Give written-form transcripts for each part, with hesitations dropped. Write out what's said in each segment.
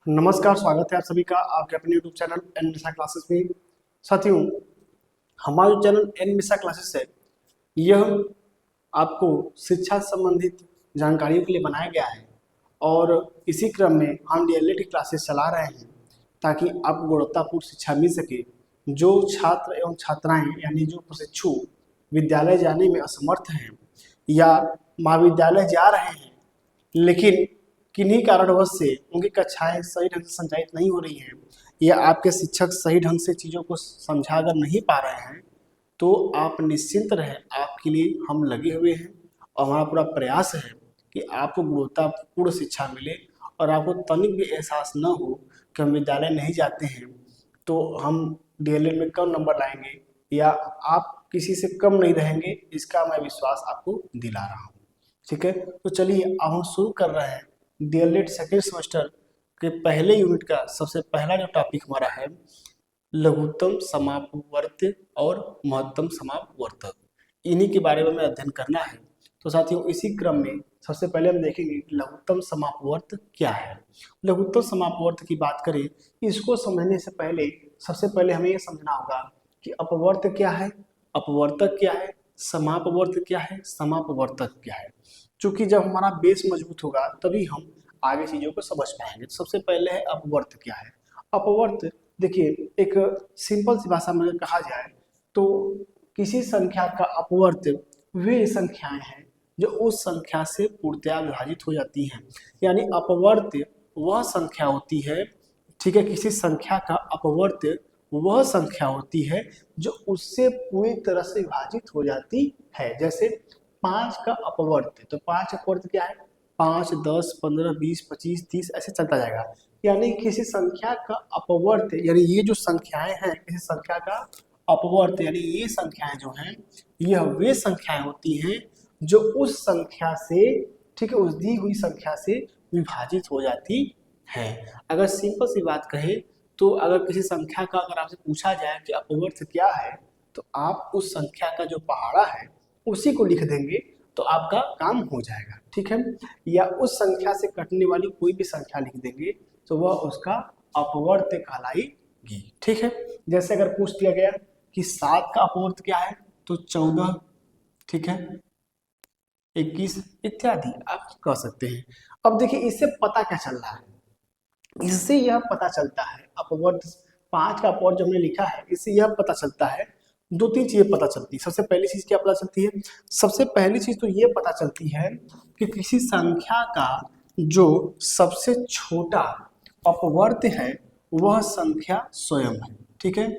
नमस्कार, स्वागत है आप सभी का आपके अपने YouTube चैनल एन मिसा क्लासेस में। साथियों, हमारा जो चैनल एन मिसा क्लासेस है, यह आपको शिक्षा संबंधित जानकारियों के लिए बनाया गया है और इसी क्रम में हम डीएलएड की क्लासेस चला रहे हैं ताकि आपको गुणवत्तापूर्ण शिक्षा मिल सके। जो छात्र एवं छात्राएं यानी जो प्रशिक्षु विद्यालय जाने में असमर्थ हैं या महाविद्यालय जा रहे हैं लेकिन किन्हीं कारणवश से उनकी कक्षाएं सही ढंग से संचालित नहीं हो रही हैं या आपके शिक्षक सही ढंग से चीज़ों को समझा कर नहीं पा रहे हैं, तो आप निश्चिंत रहें, आपके लिए हम लगे हुए हैं और हमारा पूरा प्रयास है कि आपको गुणवत्तापूर्ण शिक्षा मिले और आपको तनिक भी एहसास न हो कि हम विद्यालय नहीं जाते हैं तो हम डीएलएड में कम नंबर लाएंगे या आप किसी से कम नहीं रहेंगे, इसका मैं विश्वास आपको दिला रहा हूँ। ठीक है, तो चलिए अब हम शुरू कर रहे हैं डीएलएड सेकेंड सेमेस्टर के पहले यूनिट का सबसे पहला जो टॉपिक हमारा है लघुत्तम समापवर्त्य और महत्तम समापवर्तक, इन्हीं के बारे में हमें अध्ययन करना है। तो साथियों, इसी क्रम में सबसे पहले हम देखेंगे लघुत्तम समापवर्त्य क्या है। लघुत्तम समापवर्त्य की बात करें, इसको समझने से पहले सबसे पहले हमें यह समझना होगा कि अपवर्त्य क्या है, अपवर्तक क्या है, समापवर्त्य क्या है, समापवर्तक क्या है। क्योंकि जब हमारा बेस मजबूत होगा तभी हम आगे चीजों को समझ पाएंगे। तो सबसे पहले है अपवर्त्य क्या है। अपवर्त्य देखिए, एक सिंपल सी भाषा में कहा जाए तो किसी संख्या का अपवर्त्य वे संख्याएं हैं जो उस संख्या से पूर्णतया विभाजित हो जाती हैं। यानी अपवर्त्य वह संख्या होती है, ठीक है, किसी संख्या का अपवर्त्य वह संख्या होती है जो उससे पूरी तरह से विभाजित हो जाती है। जैसे 5 का अपवर्त्य, तो 5 अपवर्त्य क्या है, 5, 10, 15, 20, 25, 30 ऐसे चलता जाएगा। यानी किसी संख्या का अपवर्त्य, यानी ये जो संख्याएं हैं किसी संख्या का अपवर्त्य, यानी ये संख्याएं जो हैं यह वे संख्याएं होती हैं जो उस संख्या से, ठीक है, उस दी हुई संख्या से विभाजित हो जाती है। अगर सिंपल सी बात कहें तो अगर किसी संख्या का अगर आपसे पूछा जाए कि अपवर्त्य क्या है, तो आप उस संख्या का जो पहाड़ा है उसी को लिख देंगे तो आपका काम हो जाएगा। ठीक है, या उस संख्या से कटने वाली कोई भी संख्या लिख देंगे तो वह उसका अपवर्त्य कहलाएगी। ठीक है, जैसे अगर पूछ दिया गया कि 7 का अपवर्त्य क्या है, तो 14, ठीक है, 21 इत्यादि आप कह सकते हैं। अब देखिए, इससे पता क्या चल रहा है, इससे यह पता चलता है अपवर्त्य 5 का अपवर्त्य जो हमने लिखा है, इससे यह पता चलता है, 2-3 चीजें पता चलती है। सबसे पहली चीज क्या पता चलती है, सबसे पहली चीज तो ये पता चलती है कि किसी संख्या का जो सबसे छोटा अपवर्त्य है वह संख्या स्वयं है। ठीक है,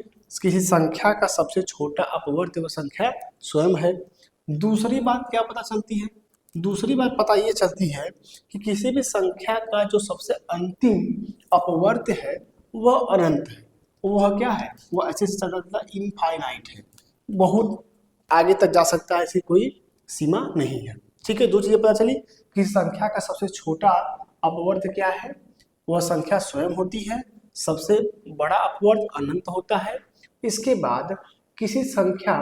किसी संख्या का सबसे छोटा अपवर्त्य वह संख्या स्वयं है। दूसरी बात क्या पता चलती है, दूसरी बात पता ये चलती है कि किसी भी संख्या का जो सबसे अंतिम अपवर्त्य है वह अनंत है। वह क्या है, वह ऐसे से चलता इनफाइनाइट है, बहुत आगे तक जा सकता है, ऐसी कोई सीमा नहीं है। ठीक है, दो चीजें पता चली कि संख्या का सबसे छोटा अपवर्त्य क्या है, वह संख्या स्वयं होती है, सबसे बड़ा अपवर्त्य अनंत होता है। इसके बाद किसी संख्या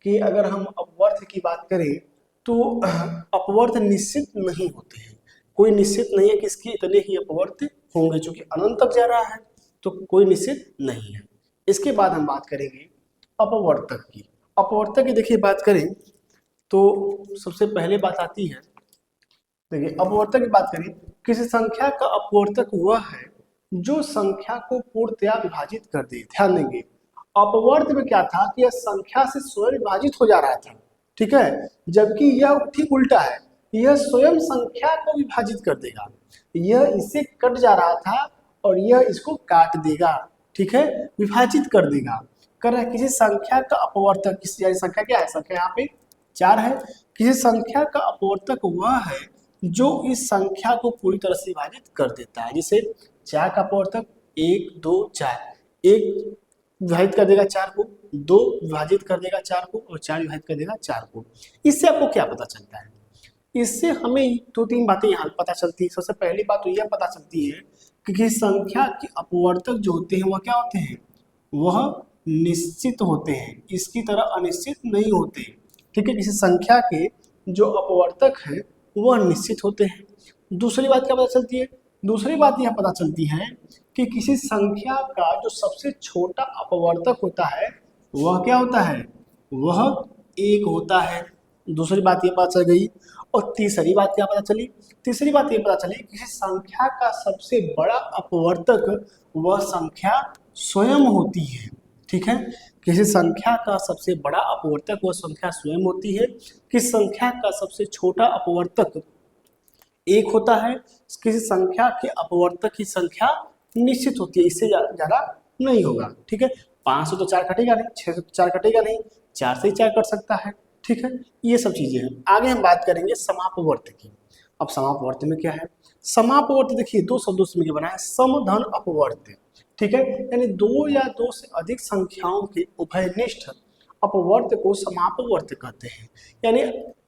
की अगर हम अपवर्त्य की बात करें तो अपवर्त्य निश्चित नहीं होते हैं, कोई निश्चित नहीं है कि इसके इतने ही अपवर्त्य होंगे, क्योंकि अनंत तक जा रहा है तो कोई निश्चित नहीं है। इसके बाद हम बात करेंगे अपवर्तक की। अपवर्तक की देखिए बात करें तो सबसे पहले बात आती है, देखिए अपवर्तक की बात करें, किसी संख्या का अपवर्तक वह है जो संख्या को पूर्णतया विभाजित कर दे। ध्यान देंगे, अपवर्त्य में क्या था कि यह संख्या से स्वयं विभाजित हो जा रहा था, ठीक है, जबकि यह ठीक उल्टा है, यह स्वयं संख्या को विभाजित कर देगा। यह इससे कट जा रहा था और यह इसको काट देगा, ठीक है, विभाजित कर देगा। कर रहा है किसी संख्या का अपवर्तक, किसी संख्या क्या है, संख्या यहाँ पे 4 है, किसी संख्या का अपवर्तक वह है जो इस संख्या को पूरी तरह से विभाजित कर देता है। जैसे 4 का अपवर्तक 1, 2, 4, 1 विभाजित कर देगा 4 को, 2 विभाजित कर देगा 4 को और 4 विभाजित कर देगा 4 को। इससे आपको क्या पता चलता है, इससे हमें 2-3 बातें यहाँ पता चलती है। सबसे पहली बात तो यह पता चलती है कि किसी संख्या के अपवर्तक जो होते हैं वह क्या होते हैं, वह निश्चित होते हैं, इसकी तरह अनिश्चित नहीं होते। ठीक है, किसी संख्या के जो अपवर्तक है वह निश्चित होते हैं। दूसरी बात क्या पता चलती है, दूसरी बात यह पता चलती है कि किसी संख्या का जो सबसे छोटा अपवर्तक होता है वह क्या होता है, वह एक होता है। दूसरी बात ये पता चल गई। और तीसरी बात क्या पता चली, तीसरी बात ये पता चली किसी संख्या का सबसे बड़ा अपवर्तक वह संख्या स्वयं होती है। ठीक है, किसी संख्या का सबसे बड़ा अपवर्तक वह संख्या स्वयं होती है। किस संख्या का सबसे छोटा अपवर्तक एक होता है। किसी संख्या के अपवर्तक की संख्या निश्चित होती है, इससे ज्यादा नहीं होगा। ठीक है, 5 से तो 4 कटेगा नहीं, 6 से तो 4 कटेगा नहीं, 4 से ही 4 कट सकता है। ठीक है, ये सब चीजें हैं। आगे हम बात करेंगे समापवर्त की। अब समापवर्त में क्या है, समापवर्त देखिए दो शब्दों से मिलकर बना है, सम धन अपवर्त। ठीक है, यानी दो या दो से अधिक संख्याओं के उभयनिष्ठ अपवर्त को समापवर्त कहते हैं। यानी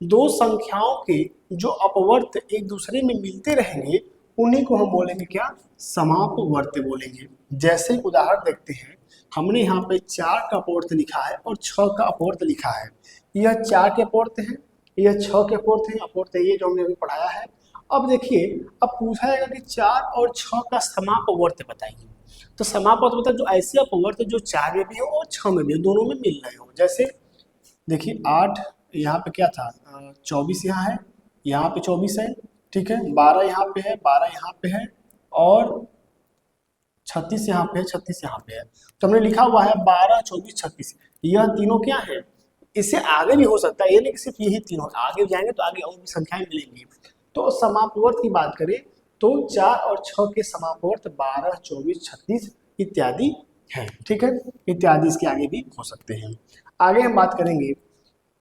दो संख्याओं के जो अपवर्त एक दूसरे में मिलते रहेंगे उन्हीं को हम बोलेंगे क्या, समापवर्त बोलेंगे। जैसे उदाहरण देखते हैं, हमने यहाँ पे 4 का अपवर्त लिखा है और 6 का अपवर्त लिखा है। यह 4 के अपवर्त है, यह 6 के अपवर्त है, अपवर्त है ये जो हमने अभी पढ़ाया है। अब देखिए, अब पूछा जाएगा कि 4 और 6 का समापवर्त बताइए। तो समापवर्त मतलब जो ऐसे अपवर्त जो 4 में भी हो और 6 में भी हो, दोनों में मिल रहे हो। जैसे देखिए 8 यहाँ पे क्या था, 24 यहाँ पे 24 है। ठीक है, 12 यहाँ पे है, 12 यहाँ पे है, और 36 यहाँ पे है, 36 यहाँ पे है। तो हमने लिखा हुआ है 12, 24, 36, यह तीनों क्या है। इससे आगे भी हो सकता है, ये नहीं कि सिर्फ यही तीनों, आगे जाएंगे तो आगे और भी संख्याएं मिलेंगी। तो समापवर्त की बात करें तो 4 और 6 के समापवर्त 12, 24, 36 इत्यादि है। ठीक है, इत्यादि इसके आगे भी हो सकते हैं। आगे हम बात करेंगे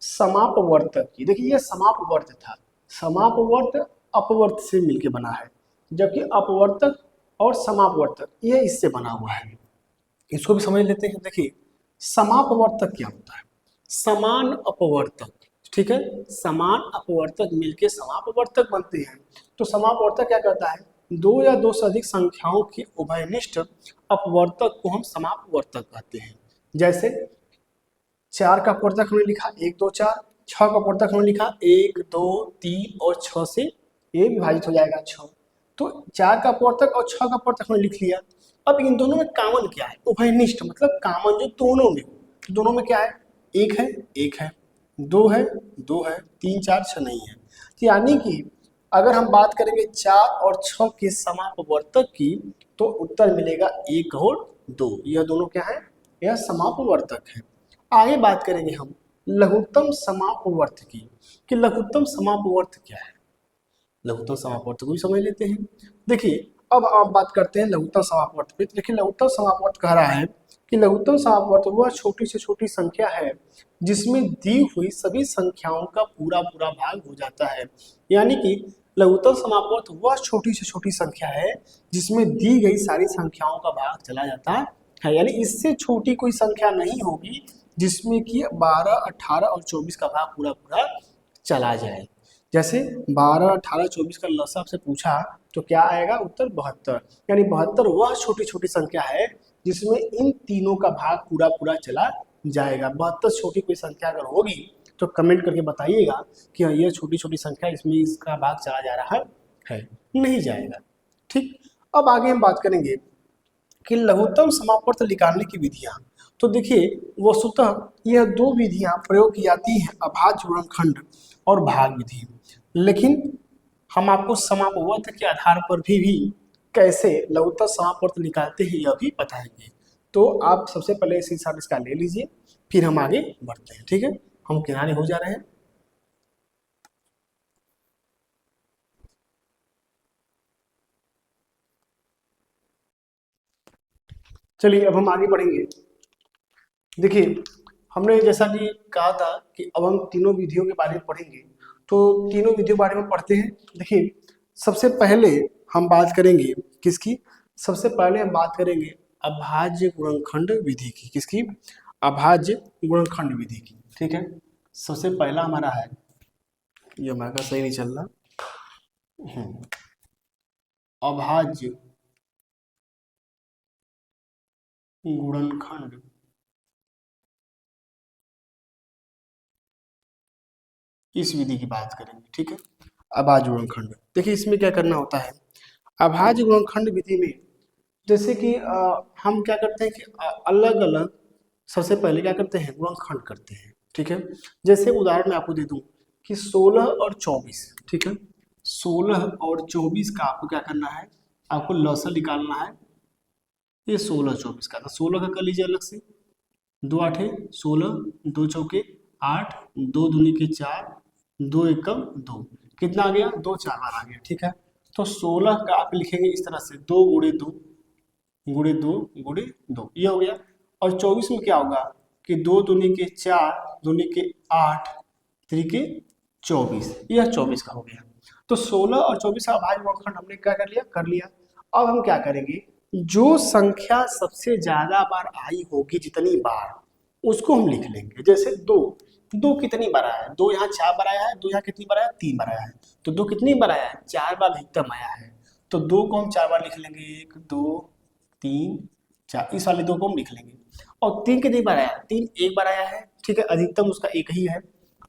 समापवर्तक की। देखिए यह समापवर्त था, समापवर्त अपवर्त से मिलकर बना है, जबकि अपवर्तक और समापवर्तक यह इससे बना हुआ है। इसको भी समझ लेते हैं। देखिए समापवर्तक क्या होता है, समान अपवर्तक। ठीक है, समान अपवर्तक मिलके समापवर्तक बनते हैं। तो समापवर्तक क्या करता है, दो या दो से अधिक संख्याओं के उभयनिष्ठ अपवर्तक को हम समापवर्तक कहते हैं। जैसे 4 का अपवर्तक हमने लिखा 1, 2, 4, 6 का अपवर्तक हमने लिखा 1, 2, 3 और 6 से ये विभाजित हो जाएगा 6। तो 4 का अपवर्तक और 6 का अपवर्तक हमने लिख लिया। अब इन दोनों में कॉमन क्या है, उभयनिष्ठ मतलब कॉमन जो दोनों में हो। दोनों में क्या है, 1 है 1 है, 2 है 2 है, 3, 4, 6 नहीं है। तो यानी कि अगर हम बात करेंगे 4 और 6 के समापवर्तक की तो उत्तर मिलेगा 1 और 2। यह दोनों क्या है, यह समापवर्तक है। आगे बात करेंगे हम लघुत्तम समापवर्त की, कि लघुत्तम समापवर्त क्या है। लघुत्तम समापवर्त को भी समझ लेते हैं। देखिए अब आप बात करते हैं लघुत्तम समापवर्त पे। देखिए लघुत्तम समापवर्त कह रहा है कि लघुत्तम समापवर्त वह छोटी से छोटी संख्या है जिसमें दी हुई सभी संख्याओं का पूरा पूरा भाग हो जाता है। यानी कि लघुत्तम समापवर्त वह छोटी से छोटी संख्या है जिसमें दी गई सारी संख्याओं का भाग चला जाता है। यानी इससे छोटी कोई संख्या नहीं होगी जिसमें कि 12, 18 और 24 का भाग पूरा पूरा चला जाए। जैसे 12, 18, 24 का लसा से पूछा तो क्या आएगा उत्तर 72। यानी 72 वह छोटी छोटी संख्या है जिसमें इन तीनों का भाग पूरा पूरा चला जाएगा। 72 छोटी कोई संख्या अगर होगी तो कमेंट करके बताइएगा कि हाँ ये छोटी छोटी संख्या इसमें इसका भाग चला जा रहा है, नहीं जाएगा। ठीक, अब आगे हम बात करेंगे कि लघुत्तम समापवर्त निकालने की विधियां। तो देखिए वस्तुतः यह दो विधियां प्रयोग की जाती हैं, अभाज्य गुणनखंड और भाग विधि। लेकिन हम आपको समापवर्त के आधार पर भी कैसे लघुत्तम समापवर्त निकालते हैं यह भी बताएंगे। तो आप सबसे पहले स्क्रीनशॉट इसका ले लीजिए, फिर हम आगे बढ़ते हैं। ठीक है, हम किनारे हो जा रहे हैं। चलिए अब हम आगे बढ़ेंगे। देखिए हमने जैसा कि कहा था कि अब हम तीनों विधियों के बारे में पढ़ेंगे। तो तीनों विधियों के बारे में पढ़ते हैं। देखिए सबसे पहले हम बात करेंगे किसकी, सबसे पहले हम बात करेंगे अभाज्य गुणनखंड विधि की। किसकी, अभाज्य गुणनखंड विधि की। ठीक है, सबसे पहला हमारा है, ये हमारा सही नहीं चल रहा, अभाज्य गुणनखंड इस विधि की बात करेंगे। ठीक है, अभाज्य गुणनखंड। देखिए इसमें क्या करना होता है, अभाज्य गुणनखंड विधि में जैसे कि हम क्या करते हैं कि अलग अलग सबसे पहले क्या करते हैं, गुणनखंड करते हैं। ठीक है, जैसे उदाहरण मैं आपको दे दूं कि 16 और 24, ठीक है, 16 और 24 का आपको क्या करना है, आपको लॉसल निकालना है। ये 16 24 का, तो 16 का कर लीजिए अलग से, 2 आठे 16, 2 चौके 8, 2 दूनी के 4, 2 एकम 2, कितना आ गया, 2 4 बार आ गया। ठीक है, तो 16 का आप लिखेंगे इस तरह से, 2 गुणे 2 गुणे 2 गुणे 2, ये हो गया। और 24 में क्या होगा कि 2 दूनी के 4, दूनी के 8, त्रिके 24, यह 24 का हो गया। तो 16 और 24 का अभाज्य गुणनखंड हमने क्या कर लिया, कर लिया। अब हम क्या करेंगे, जो संख्या सबसे ज्यादा बार आई होगी, जितनी बार, उसको हम लिख लेंगे। जैसे 2, 2 कितनी बार आया है, 2 यहाँ 4 बार आया है, 2 यहाँ कितनी बार आया है, 3 बार आया है। तो 2 कितनी बार आया है, 4 बार अधिकतम आया है। तो 2 को हम 4 बार लिख लेंगे, 1 2 3 4, इस वाले 2 को हम लिख लेंगे। और 3 कितनी बार आया, 3 एक बार आया है। ठीक है, अधिकतम उसका एक ही है,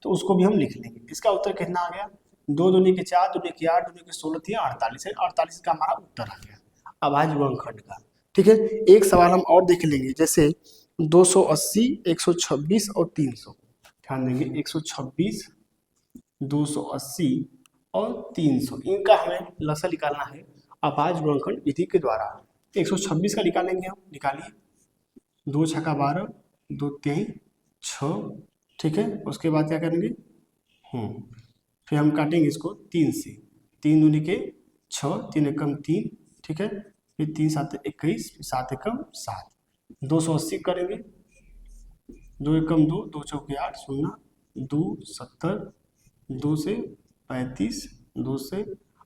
तो उसको भी हम लिख लेंगे। इसका उत्तर कितना आ गया, 2 दूनी के 4, दूनी के 8, दूनी के 16 थी 48 है, 48 का हमारा उत्तर आ गया अभाज्य गुणनखंड का। ठीक है, एक सवाल हम और देख लेंगे, जैसे 280, 126 और 300। ध्यान देंगे, 126, 280 और 300, इनका हमें लसा निकालना है अभाज्य गुणनखंड विधि के द्वारा। 126 का निकालेंगे हम, निकालिए, 2 छक्का 12, 2 3 6। ठीक है, उसके बाद क्या करेंगे, फिर हम काटेंगे इसको 3 से, 3 दूनी के 6, 3 एकम 3। ठीक है, फिर 3 7 21, 7 एकम 7, 280 करेंगे, 2 एकम 2, 2 चौके 8, 0 2 70, 2 से 35, 2 से,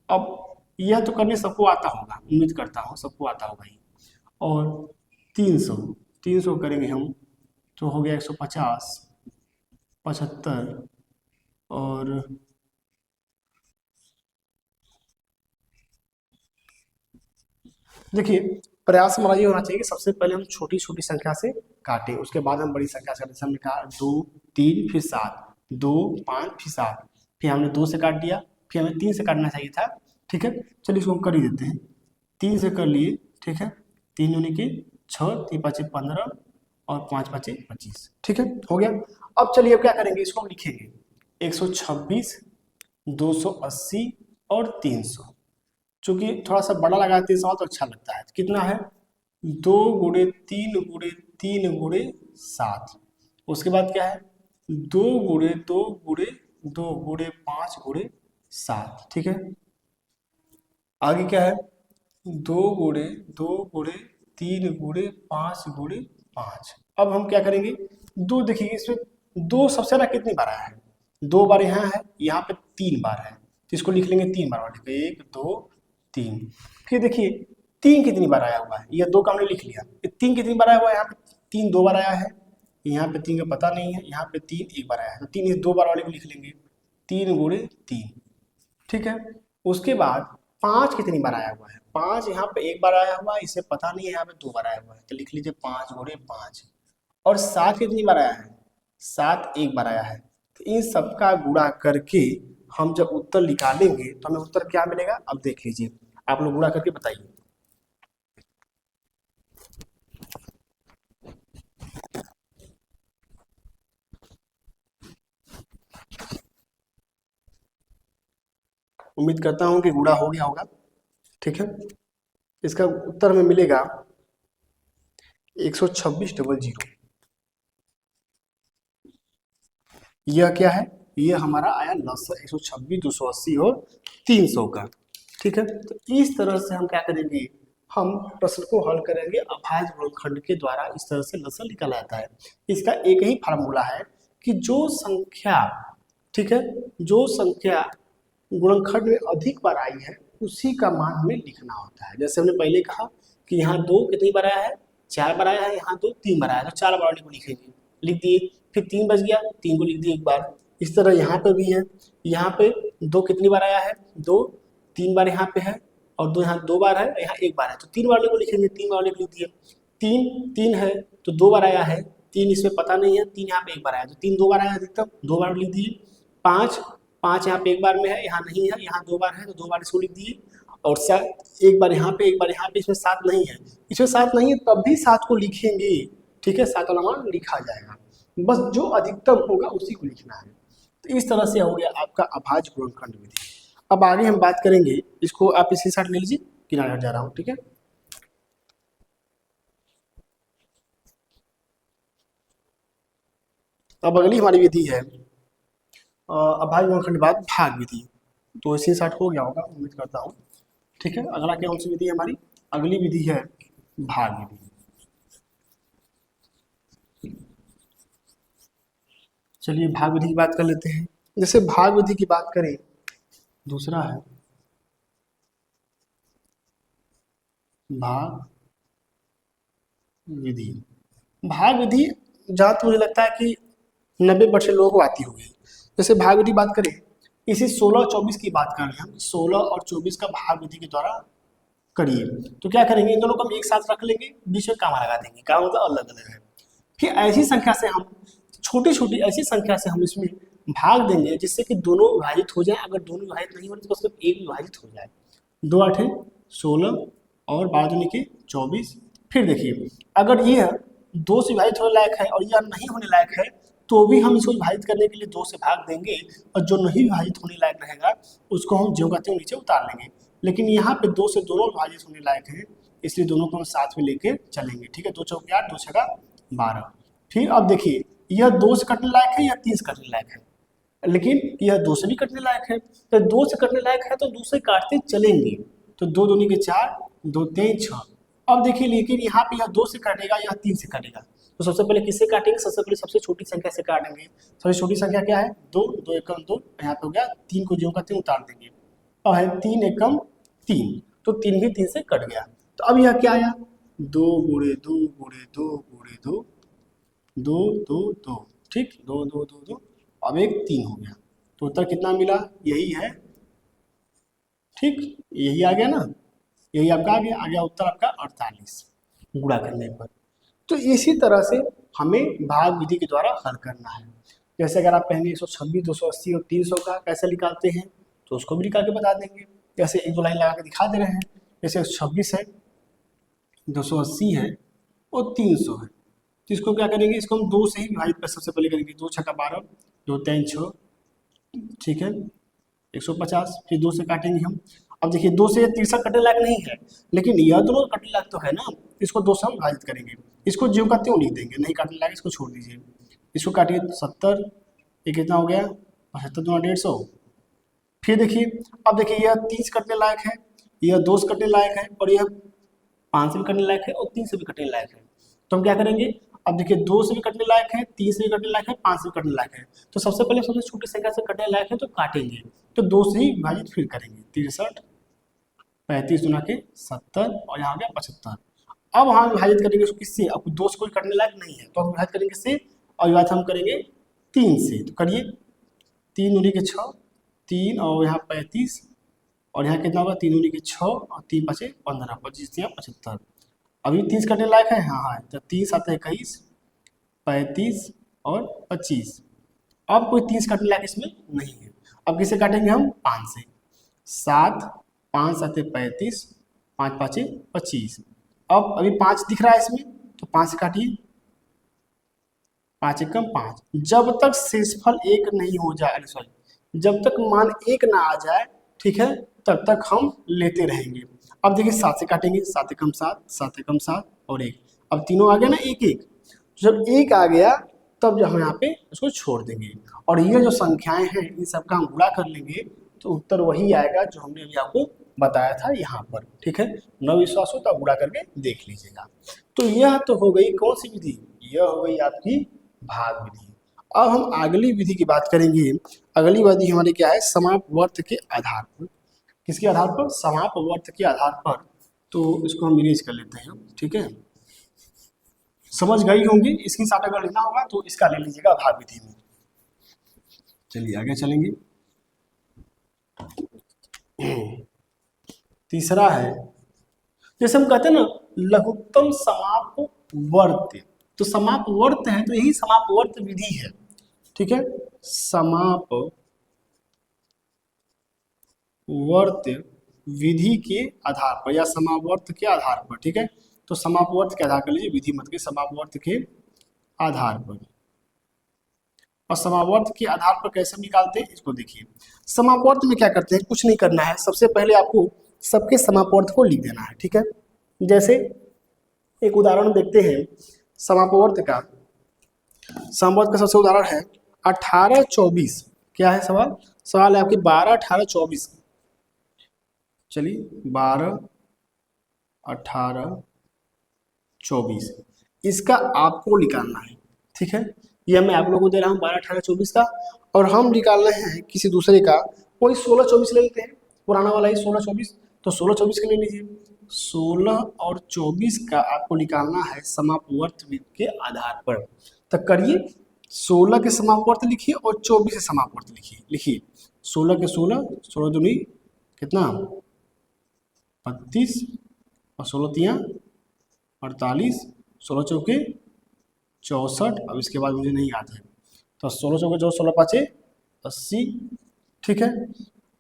अब यह तो करने सबको आता होगा, उम्मीद करता हूँ सबको आता होगा ही। और 300, 300 करेंगे हम, तो हो गया 150, 75, और देखिए प्रयास हमारा ये होना चाहिए कि सबसे पहले हम छोटी छोटी संख्या से काटें, उसके बाद हम बड़ी संख्या से काटें। जैसे हमने कहा 2 3 फिर 7, 2 5 फिर 7, फिर हमने 2 से काट दिया, फिर हमें 3 से काटना चाहिए था। ठीक है, चलिए इसको हम कर ही देते हैं, 3 से कर लिए। ठीक है, 3 दूनी के 6, 3 5 15 और 5 5 25। ठीक है, हो गया। अब चलिए अब क्या करेंगे, इसको हम लिखेंगे 126, 280 और 300। चूंकि थोड़ा सा बड़ा लगाते हैं सवाल तो अच्छा लगता है। कितना है, 2 गुणे 3 गुणे 3 गुणे 7। उसके बाद क्या है, 2 गुणे 2 गुणे 2 गुणे 5 गुणे 7। ठीक है, आगे क्या है, 2 गुणे 2 गुणे 3 गुणे 5 गुणे 5। अब हम क्या करेंगे, 2 देखिए इसमें 2 सबसे ज्यादा कितनी बार आया है, 2 बार यहाँ है, यहाँ पे 3 बार है, तो इसको लिख लेंगे 3 बार, 1 2 3। फिर देखिए 3 कितनी बार आया हुआ है, यह 2 का हमने लिख लिया, 3 कितनी बार आया हुआ है, यहाँ पे 3 2 बार आया है, यहाँ पे 3 का पता नहीं है, यहाँ पे 3 एक बार आया है, तो 3 इस 2 बार वाले को लिख लेंगे, 3 गुणे 3। ठीक है, उसके बाद 5 कितनी बार आया हुआ है, 5 यहाँ पे एक बार आया हुआ है, इसे पता नहीं है, यहाँ पे 2 बार आया हुआ है, तो लिख लीजिए 5 गुणे 5। और 7 कितनी बार आया है, 7 एक बार आया है। तो इन सबका गुणा करके हम जब उत्तर निकालेंगे तो हमें उत्तर क्या मिलेगा, अब देख लीजिए, आप लोग गुणा करके बताइए। उम्मीद करता हूं कि गुणा हो गया होगा। ठीक है, इसका उत्तर में मिलेगा 126,000। यह क्या है, यह हमारा आया लसा 126, 280 और 300 का। ठीक है, तो इस तरह से हम क्या करेंगे, हम प्रश्न को हल करेंगे अभाज्य गुणनखंड के द्वारा। इस तरह से लसा निकाला जाता है। इसका एक ही फार्मूला है कि जो संख्या, ठीक है, जो संख्या गुणनखंड में अधिक बार आई है उसी का मान हमें लिखना होता है। जैसे हमने पहले कहा कि यहाँ 2 कितनी बार आया है, 4 बार आया है, यहाँ 2 3 बार आया है, तो 4 बार वाले को लिखेंगे, लिख दिए। फिर 3 बच गया, 3 को लिख दिए एक बार। इस तरह यहाँ पे भी है, यहाँ पे 2 कितनी बार आया है, 2 3 बार यहाँ पे है, और 2 यहाँ 2 बार है, यहाँ 1 बार है, तो 3 वाले को लिखेंगे, 3 वाले को लिख दिए। 3 है तो 2 बार आया है, 3 इसमें पता नहीं है, 3 यहाँ पे 1 बार आया, तो 3 2 बार आया अधिकतम, 2 बार लिख दिए। 5 यहाँ पे 1 बार में है, यहाँ नहीं है, यहाँ 2 बार है, तो 2 बार इसको लिख दिए। और एक बार यहाँ पे एक बार यहाँ पे, इसमें 7 नहीं है, इसमें 7 नहीं है तब भी 7 को लिखेंगे, ठीक है, 7 वाला मान लिखा जाएगा, बस जो अधिकतम होगा उसी को लिखना है। तो इस तरह से हो गया आपका अभाज्य गुणनखंड विधि। अब आगे हम बात करेंगे, इसको आप इसके साथ ले लीजिए, किनारे हट जा रहा हूँ, ठीक है। अब अगली हमारी विधि है अभाज्य गुणनखंड के बाद भाग विधि। तो इसी साथ हो गया होगा, उम्मीद करता हूँ, ठीक है। अगला कौन सी विधि है हमारी? अगली विधि है भाग विधि। चलिए भाग विधि की बात कर लेते हैं। जैसे भाग विधि की बात करें, दूसरा है भाग विधि। भाग विधि जहाँ तो मुझे लगता है कि 90% लोगों को आती होगी। जैसे भाग विधि बात करें, इसी 16 और 24 की बात कर रहे हैं हम, 16 और 24 का भाग विधि के द्वारा करिए। तो क्या करेंगे, इन दोनों को हम एक साथ रख लेंगे, बीच में कामा लगा देंगे, कामा मतलब अलग अलग है। फिर ऐसी संख्या से हम छोटी छोटी ऐसी संख्या से हम इसमें भाग देंगे जिससे कि दोनों विभाजित हो जाए। अगर दोनों विभाजित नहीं हो रहे तो सिर्फ एक विभाजित हो जाए। 2 8 16 और 12 दूनी के 24। फिर देखिए, अगर ये 2 से विभाजित होने लायक है और यह नहीं होने लायक है तो भी हम इसको विभाजित करने के लिए 2 से भाग देंगे, और जो नहीं विभाजित होने लायक रहेगा उसको हम ज्यों का त्यों नीचे उतार लेंगे। लेकिन यहाँ पे 2 से दोनों विभाजित होने लायक है, इसलिए दोनों को हम साथ में लेके चलेंगे, ठीक है। 2 चौके 8, 2 छक्का 12। फिर अब देखिए, यह 2 से कटने लायक है या 3 से कटने लायक है, लेकिन यह 2 से भी कटने लायक है। तो 2 से कटने लायक है तो 2 से काटते चलेंगे। तो 2 दूनी के 4, 2 3 6। अब देखिए, लेकिन यहाँ पे यह 2 से काटेगा, यह 3 से काटेगा। तो सबसे पहले किससे काटेंगे? सबसे पहले सबसे छोटी संख्या से काटेंगे। सबसे छोटी संख्या क्या है? 2, 2 एकम 2, यहाँ पे हो गया 3 को ज्यों का त्यों उतार देंगे। अब है 3 एकम 3, तो 3 भी 3 से कट गया। तो अब यह क्या आया? 2 गुणे 2 गुणे 2 गुणे 2, 2 2 2, ठीक, 2 2 2 2। अब एक 3 हो गया, तो उत्तर कितना मिला? यही है, ठीक, यही आ गया ना, यही आपका आ गया उत्तर आपका 48 गुणा करने पर। तो इसी तरह से हमें भाग विधि के द्वारा हल करना है। जैसे अगर आप कहेंगे 126, 280 और 300 का कैसे निकालते हैं, तो उसको भी निकाल के बता देंगे। जैसे एक दो लाइन लगा के दिखा दे रहे हैं। जैसे 126 है, 280 है और 300 है, तो इसको क्या करेंगे? इसको हम 2 से ही विभाजित पर सबसे पहले करेंगे। 2 छक्का 12, 2 3 6, ठीक है, 150। फिर 2 से काटेंगे हम। अब देखिए, 2 से 63 कटने लायक नहीं है, लेकिन यह दोनों कटने लायक तो है ना, इसको 2 से हम विभाजित करेंगे। इसको ज्यों का त्यों लिख देंगे, नहीं काटने लायक इसको छोड़ दीजिए। इसको काटिए 70, ये कितना हो गया? 75 दूना 150। फिर देखिए, अब देखिए, यह 30 कटने लायक है, यह 2 से कटने लायक है, और यह 5 से भी कटने लायक है और 3 से भी कटने लायक है। तो हम क्या करेंगे? अब देखिए, 2 से भी कटने लायक है, 3 से भी कटने लायक है, 5 से भी कटने लायक है। तो सबसे पहले सबसे छोटी संख्या से कटने लायक है तो काटेंगे, तो 2 से ही विभाजित फिर करेंगे। 63, 35 गुना के 70, और यहाँ हो गया 75। अब हम विभाजित करेंगे उसको किससे? अब 2 से कोई कटने लायक नहीं है तो हम विभाजित करेंगे किससे? और विभाजित हम करेंगे 3 से। तो करिए, 3 दूनी के 6, 3 और यहाँ 35, और यहाँ कितना होगा? 3 दूनी के 6 और 3 5 15, 25 या 75। अभी 30 कटने लायक है, हाँ है, तो 3 7 21, 35 और 25। अब कोई 30 कटने लायक इसमें नहीं है। अब किसे काटेंगे हम? 5 से। 7, 5 7 35, 5 5 25। अब अभी 5 दिख रहा है इसमें, तो 5 से काटिए, 5 एकम 5। जब तक शेषफल 1 नहीं हो जाए, सॉरी, जब तक मान 1 ना आ जाए, ठीक है, तब तक हम लेते रहेंगे। अब देखिए, 7 से काटेंगे, 7 एकम 7, 7 एकम 7 और 1। अब तीनों आ गया ना, 1 1। जब 1 आ गया तब जो हम यहाँ पे उसको छोड़ देंगे, और ये जो संख्याएं हैं इन सबका हम गुणा कर लेंगे, तो उत्तर वही आएगा जो हमने अभी आपको बताया था यहाँ पर, ठीक है। न विश्वास हो तो गुणा करके देख लीजिएगा। तो यह तो हो गई कौन सी विधि? यह हो गई आपकी भाग विधि। अब हम अगली विधि की बात करेंगे। अगली विधि हमारी क्या है? समापवर्त के आधार पर। किसके आधार पर? समापवर्त के आधार पर। तो इसको हम इरेज कर लेते हैं, ठीक है। समझ गई होंगी, इसकी साथ अगर लेना होगा तो इसका ले लीजिएगा भाग विधि में। चलिए आगे चलेंगे। तीसरा है, जैसे हम कहते हैं ना, लघुत्तम समापवर्त। तो समापवर्त है तो यही समापवर्त विधि है, ठीक है। समापवर्त विधि के आधार पर या समावर्त के आधार पर, ठीक है। तो समापवर्त के आधार कर लीजिए, विधि मत के समापवर्त के आधार पर। और समावर्त के आधार पर कैसे निकालते हैं इसको देखिए। समापवर्त में क्या करते हैं, कुछ नहीं करना है, सबसे पहले आपको सबके समापवर्त को लिख देना है, ठीक है। जैसे एक उदाहरण देखते हैं समापवर्त का। समापवर्त का सबसे उदाहरण है 18, 24। क्या है सवाल? सवाल है आपके 12, 18, 24। चलिए 12, 18, 24 इसका आपको निकालना है, ठीक है। यह मैं आप लोगों को दे रहा हूँ 12, 18, 24 का। और हम निकाल रहे हैं किसी दूसरे का, कोई 16, 24 ले लेते हैं, पुराना वाला ही 16, 24। तो 16, 24 का ले लीजिए। 16 और 24 का आपको निकालना है समापवर्त के आधार पर। तो करिए, 16 के समापवर्त लिखिए और 24 के समापवर्त लिखिए। 16 के 16, 16 दूनी कितना 32 और 16 तियाँ 48, 16 चौके 64। अब इसके बाद मुझे नहीं याद है, तो 16 चौके 16 पाँचे 80, ठीक है।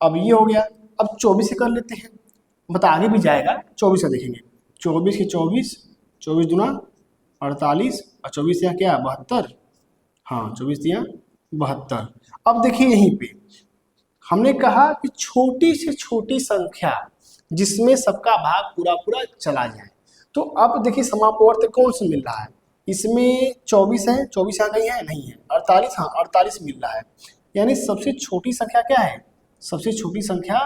अब ये हो गया। अब 24 से कर लेते हैं, बता आगे भी जाएगा। 24 से देखेंगे, 24 के 24, 24 दूना 48 और 24 यहाँ क्या 72। हाँ 24 यहाँ 72। अब देखिए यहीं पे हमने कहा कि छोटी से छोटी संख्या जिसमें सबका भाग पूरा पूरा चला जाए। तो अब देखिए समापवर्त कौन से मिल रहा है, इसमें 24 है, 24 यहाँ कहीं है नहीं है, 48, हाँ 48 मिल रहा है। यानी सबसे छोटी संख्या क्या है, सबसे छोटी संख्या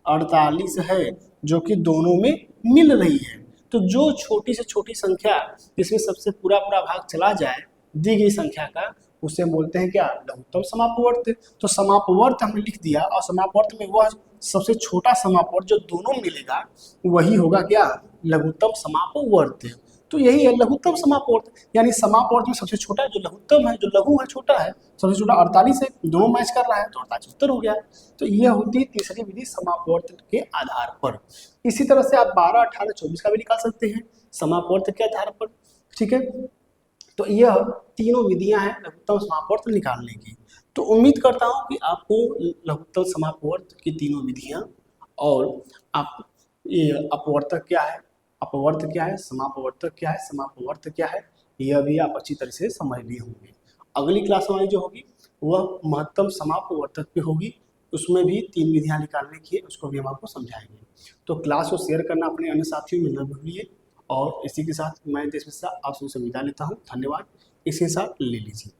48 है, जो कि दोनों में मिल रही है। तो जो छोटी से छोटी संख्या जिसमें सबसे पूरा पूरा भाग चला जाए दी गई संख्या का, उसे बोलते हैं क्या, लघुत्तम समापवर्त। तो समापवर्त हमने लिख दिया, और समापवर्त में वह सबसे छोटा समापवर्त जो दोनों मिलेगा वही होगा क्या, लघुत्तम समापवर्त। तो यही है लघुत्तम समापवर्त। यानी समापवर्त में सबसे छोटा जो लघुत्तम है, जो लघु है छोटा है, सबसे छोटा 48 है, दोनों मैच कर रहा है तो 48 उत्तर हो गया। तो यह होती है तीसरी विधि समापवर्त के आधार पर। इसी तरह से आप 12, 18, 24 का भी निकाल सकते हैं समापवर्त के आधार पर, ठीक है। तो यह तीनों विधियां हैं लघुत्तम समापवर्त निकालने की। तो उम्मीद करता हूं कि आपको लघुत्तम समापवर्त की तीनों विधियां और आप ये अपवर्तक क्या है, अपवर्त क्या है, समापवर्तक क्या है, समापवर्त क्या है, यह भी आप अच्छी तरह से समझ लिए होंगे। अगली क्लास हमारी जो होगी वह महत्तम समापवर्तक पे होगी, उसमें भी 3 विधियां निकालने की है, उसको भी हम आपको समझाएंगे। तो क्लास को शेयर करना अपने अन्य साथियों में न भूलिए। और इसी के साथ मैं देश मिश्रा आप सबसे विदा लेता हूँ। धन्यवाद। इसी के साथ ले लीजिए।